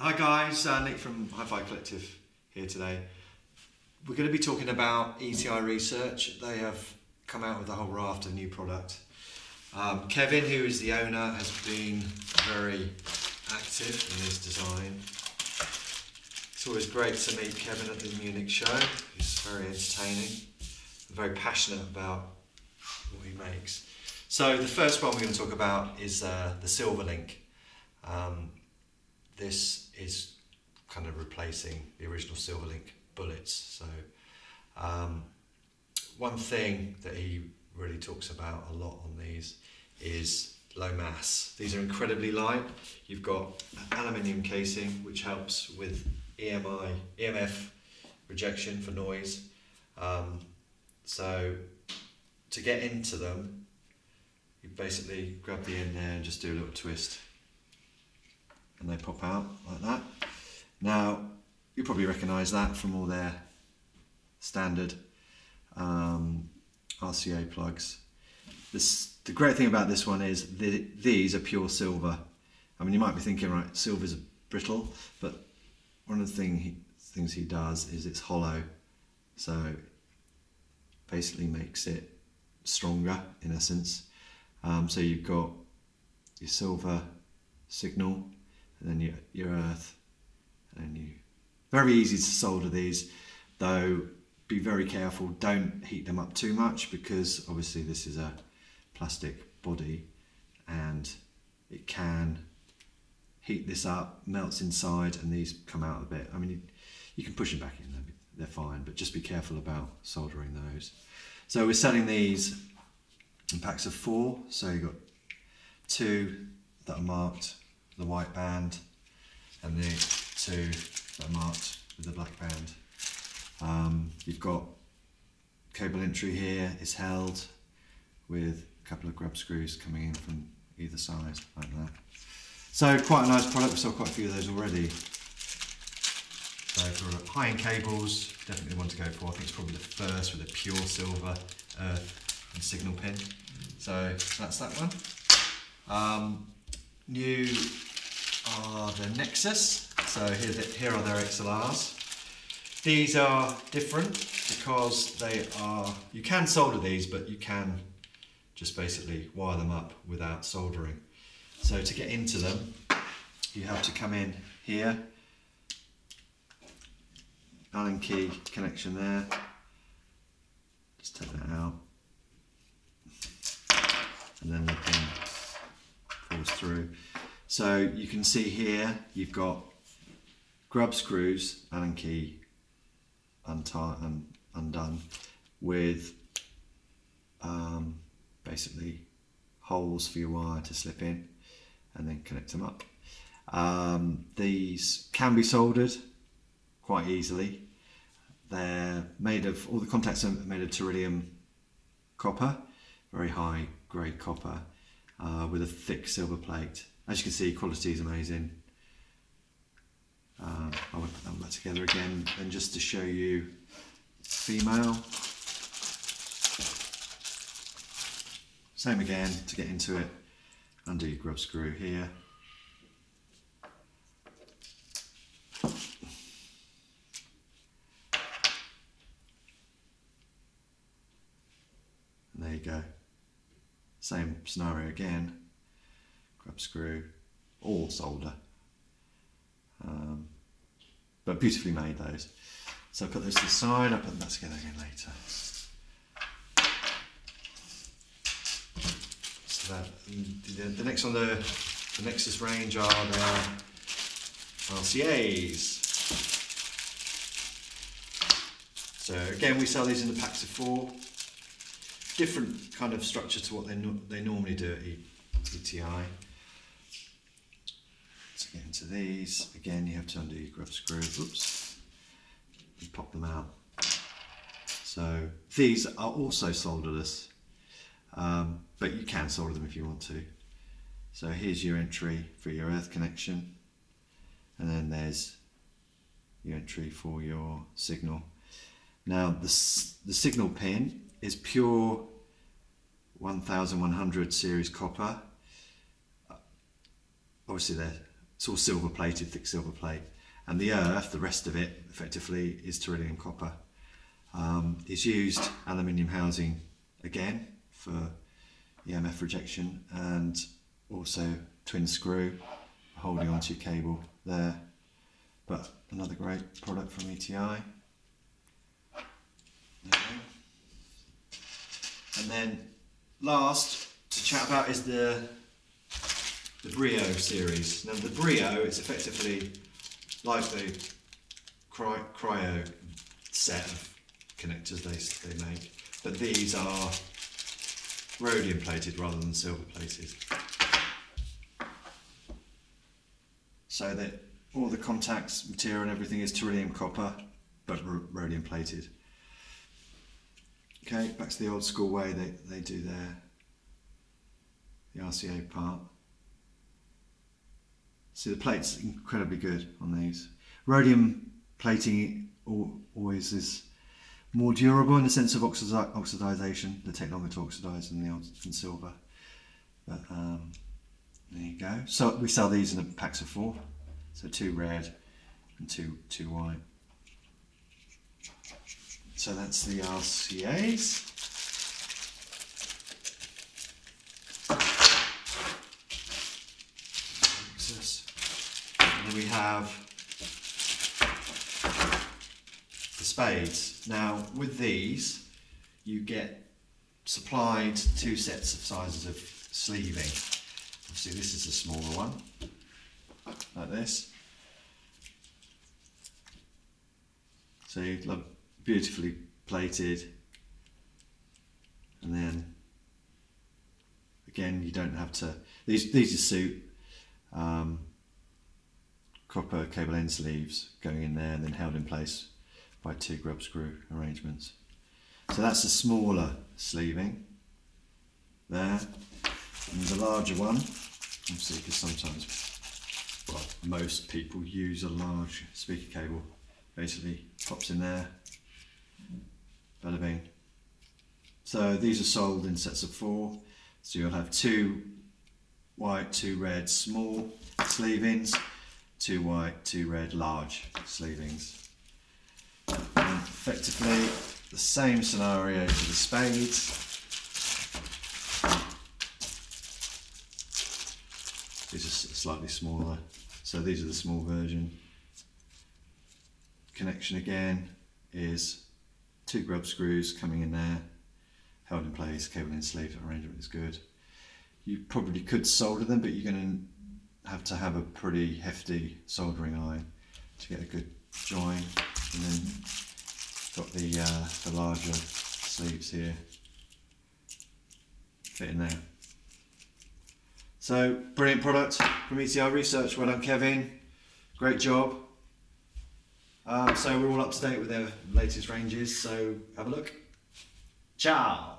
Hi guys, Nick from HiFi Collective here today. We're going to be talking about ETI Research. They have come out with a whole raft of new product. Kevin, who is the owner, has been very active in his design. It's always great to meet Kevin at the Munich show. He's very entertaining and very passionate about what he makes. So the first one we're going to talk about is the Silver Link. This is kind of replacing the original Silver Link bullets. So one thing that he really talks about a lot on these is low mass. These are incredibly light. You've got an aluminium casing which helps with EMF rejection for noise. So to get into them, you basically grab the end there and just do a little twist and they pop out like that. Now you probably recognise that from all their standard RCA plugs. The great thing about this one is these are pure silver. I mean, you might be thinking, right, silver's brittle, but one of the things he does is it's hollow, so basically makes it stronger in essence. So you've got your silver signal, and then your earth, and then very easy to solder these, though be very careful, don't heat them up too much, because obviously this is a plastic body and it can heat this up, melts inside, and these come out a bit. I mean, you can push them back in, they're fine, but just be careful about soldering those. So we're selling these in packs of 4, so you've got 2 that are marked the white band and the 2 that are marked with the black band. You've got cable entry here, is held with a couple of grub screws coming in from either side like that. So quite a nice product, we sold quite a few of those already. So for high-end cables, definitely one to go for. I think it's probably the first with a pure silver earth and signal pin. So that's that one. New are the Nexus. So here are their XLRs. These are different because they are, you can solder these, but you can just basically wire them up without soldering. So to get into them, you have to come in here, Allen key connection there, just take that out, and then the pin falls through. So you can see here you've got grub screws, Allen key undone, with basically holes for your wire to slip in and then connect them up. These can be soldered quite easily. They're made of, all the contacts are made of Tellurium Copper, very high grade copper, with a thick silver plate. As you can see, quality is amazing. I won't put them back together again, and just to show you female. Same again, to get into it, undo your grub screw here. And there you go. Same scenario again, grub screw, or solder. But beautifully made those. So I put those to the side, I'll put them back together again later. So that, the next on the Nexus range are the RCAs. So again, we sell these in the packs of 4. Different kind of structure to what they normally do at ETI. To get into these, again you have to undo your grub screw, oops, and pop them out. So these are also solderless, but you can solder them if you want to. So here's your entry for your earth connection, and then there's your entry for your signal. Now the signal pin is pure 1100 series copper. Obviously they're it's all silver plated, thick silver plate. And the earth, the rest of it, effectively is Tellurium Copper. It's used aluminium housing again for EMF rejection, and also twin screw holding onto your cable there. But another great product from ETI. And then last to chat about is the Brio series. Now the Brio is effectively like the Cryo set of connectors they make, but these are rhodium plated rather than silver plated. So that all the contacts, material and everything is Tellurium Copper, but rhodium plated. Okay, back to the old school way they do the RCA part. See, the plate's incredibly good on these. Rhodium plating always is more durable in the sense of oxidization. They take longer to oxidize than silver. But there you go. So we sell these in packs of 4. So 2 red and two white. So that's the RCAs. And then we have the Spades. Now with these you get supplied 2 sets of sizes of sleeving. Obviously this is a smaller one, like this. So you love beautifully plated, and then again you don't have to, these just suit copper cable end sleeves going in there and then held in place by 2 grub screw arrangements. So that's a smaller sleeving there, and the larger one, obviously, because sometimes, well, most people use a large speaker cable, basically pops in there. Bada bing. So these are sold in sets of 4. So you'll have 2 white, 2 red small sleevings, 2 white, 2 red large sleevings. And effectively the same scenario for the Spades. These are slightly smaller. So these are the small version. Connection again is 2 grub screws coming in there, held in place, cable in sleeve arrangement is good. You probably could solder them, but you're going to have a pretty hefty soldering iron to get a good join. And then got the larger sleeves here, fit in there. So brilliant product from ETI Research. Well done, Kevin. Great job. So we're all up to date with their latest ranges, so have a look. Ciao!